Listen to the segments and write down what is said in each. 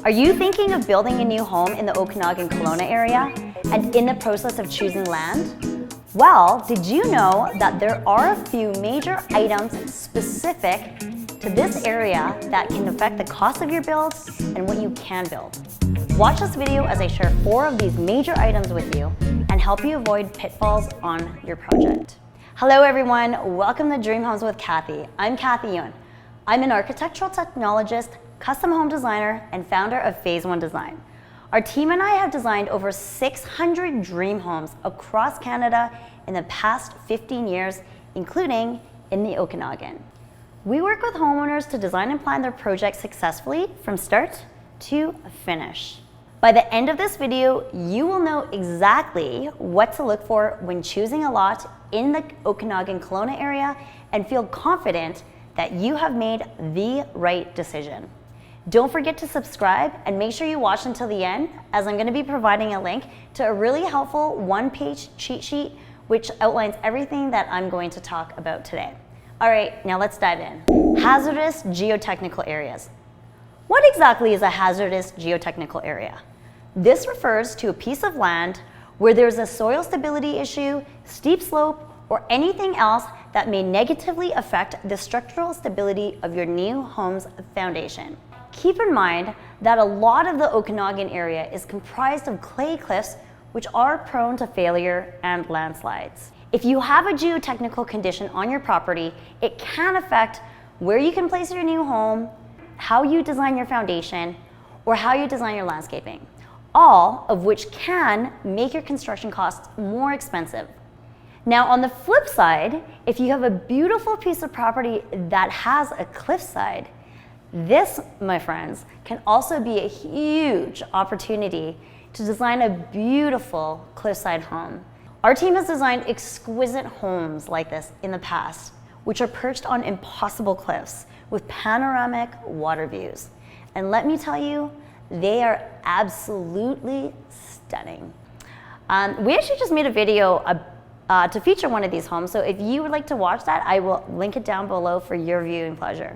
Are you thinking of building a new home in the Okanagan Kelowna area and in the process of choosing land? Well, did you know that there are a few major items specific to this area that can affect the cost of your build and what you can build? Watch this video as I share 4 of these major items with you and help you avoid pitfalls on your project. Hello everyone, welcome to Dream Homes with Kathy. I'm Kathy Yuen. I'm an architectural technologist, custom home designer, and founder of Phase 1 Design. Our team and I have designed over 600 dream homes across Canada in the past 15 years, including in the Okanagan. We work with homeowners to design and plan their projects successfully from start to finish. By the end of this video, you will know exactly what to look for when choosing a lot in the Okanagan Kelowna area and feel confident that you have made the right decision. Don't forget to subscribe and make sure you watch until the end, as I'm going to be providing a link to a really helpful one-page cheat sheet which outlines everything that I'm going to talk about today. All right, now let's dive in. Hazardous geotechnical areas. What exactly is a hazardous geotechnical area? This refers to a piece of land where there's a soil stability issue, steep slope, or anything else that may negatively affect the structural stability of your new home's foundation. Keep in mind that a lot of the Okanagan area is comprised of clay cliffs which are prone to failure and landslides. If you have a geotechnical condition on your property, it can affect where you can place your new home, how you design your foundation, or how you design your landscaping, all of which can make your construction costs more expensive. Now on the flip side, if you have a beautiful piece of property that has a cliffside, this, my friends, can also be a huge opportunity to design a beautiful cliffside home. Our team has designed exquisite homes like this in the past, which are perched on impossible cliffs with panoramic water views. And let me tell you, they are absolutely stunning. We actually just made a video to feature one of these homes, so if you would like to watch that, I will link it down below for your viewing pleasure.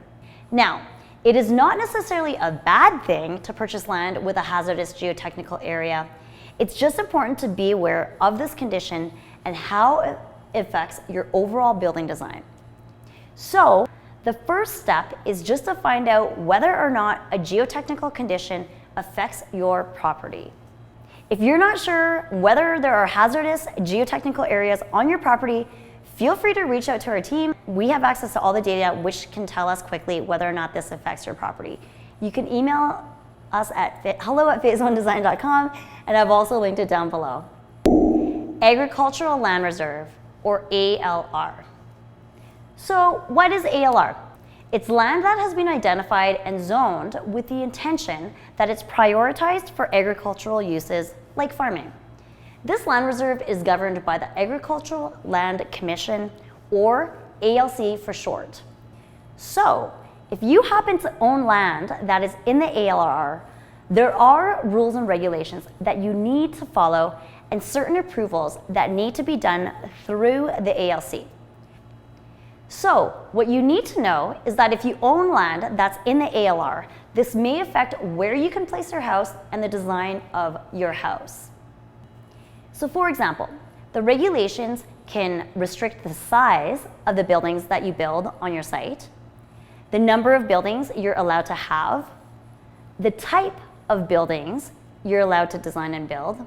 Now, it is not necessarily a bad thing to purchase land with a hazardous geotechnical area. It's just important to be aware of this condition and how it affects your overall building design. So, the first step is just to find out whether or not a geotechnical condition affects your property. If you're not sure whether there are hazardous geotechnical areas on your property, feel free to reach out to our team. We have access to all the data which can tell us quickly whether or not this affects your property. You can email us at hello@phase1design.com, and I've also linked it down below. Agricultural Land Reserve, or ALR. So what is ALR? It's land that has been identified and zoned with the intention that it's prioritized for agricultural uses like farming. This land reserve is governed by the Agricultural Land Commission, or ALC for short. So, if you happen to own land that is in the ALR, there are rules and regulations that you need to follow and certain approvals that need to be done through the ALC. So, what you need to know is that if you own land that's in the ALR, this may affect where you can place your house and the design of your house. So for example, the regulations can restrict the size of the buildings that you build on your site, the number of buildings you're allowed to have, the type of buildings you're allowed to design and build,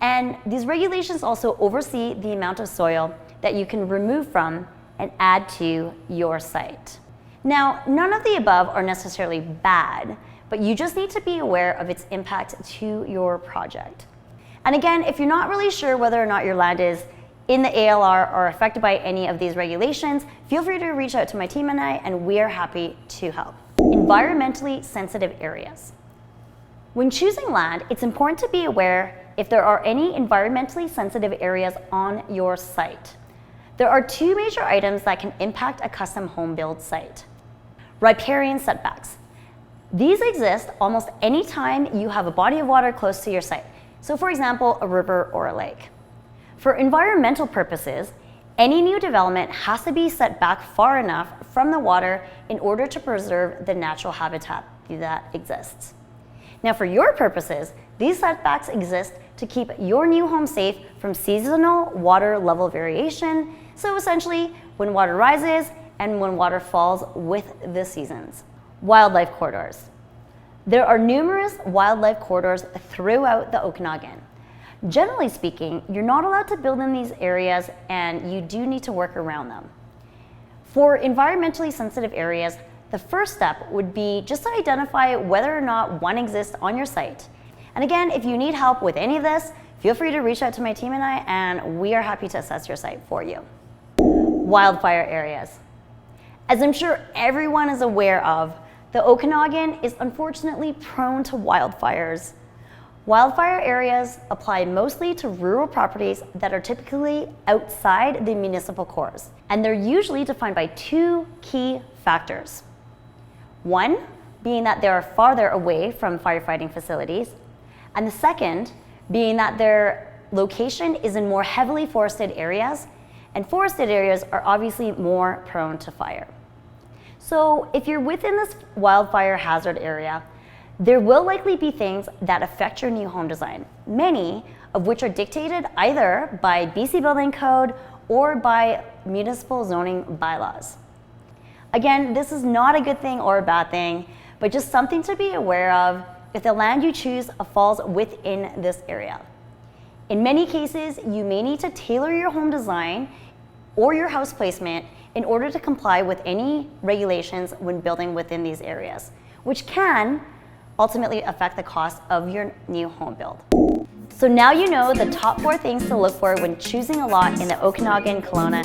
and these regulations also oversee the amount of soil that you can remove from and add to your site. Now, none of the above are necessarily bad, but you just need to be aware of its impact to your project. And again, if you're not really sure whether or not your land is in the ALR or affected by any of these regulations, feel free to reach out to my team and I, and we are happy to help. Environmentally sensitive areas. When choosing land, it's important to be aware if there are any environmentally sensitive areas on your site. There are 2 major items that can impact a custom home build site. Riparian setbacks. These exist almost any time you have a body of water close to your site. So for example, a river or a lake. For environmental purposes, any new development has to be set back far enough from the water in order to preserve the natural habitat that exists. Now for your purposes, these setbacks exist to keep your new home safe from seasonal water level variation, so essentially when water rises and when water falls with the seasons. Wildlife corridors. There are numerous wildlife corridors throughout the Okanagan. Generally speaking, you're not allowed to build in these areas and you do need to work around them. For environmentally sensitive areas, the first step would be just to identify whether or not one exists on your site. And again, if you need help with any of this, feel free to reach out to my team and I, and we are happy to assess your site for you. Wildfire areas. As I'm sure everyone is aware of, the Okanagan is unfortunately prone to wildfires. Wildfire areas apply mostly to rural properties that are typically outside the municipal cores, and they're usually defined by two key factors. One being that they are farther away from firefighting facilities, and the second being that their location is in more heavily forested areas, and forested areas are obviously more prone to fire. So if you're within this wildfire hazard area, there will likely be things that affect your new home design, many of which are dictated either by BC Building Code or by municipal zoning bylaws. Again, this is not a good thing or a bad thing, but just something to be aware of if the land you choose falls within this area. In many cases, you may need to tailor your home design or your house placement in order to comply with any regulations when building within these areas, which can ultimately affect the cost of your new home build. So now you know the top 4 things to look for when choosing a lot in the Okanagan Kelowna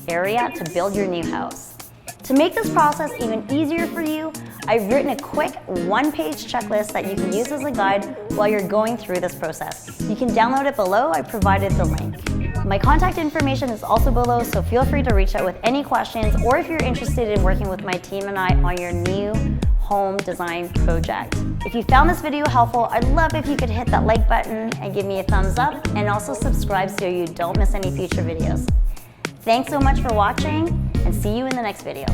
area to build your new house. To make this process even easier for you, I've written a quick 1-page checklist that you can use as a guide while you're going through this process. You can download it below. I provided the link. My contact information is also below, so feel free to reach out with any questions or if you're interested in working with my team and I on your new home design project. If you found this video helpful, I'd love if you could hit that like button and give me a thumbs up, and also subscribe so you don't miss any future videos. Thanks so much for watching, and see you in the next video.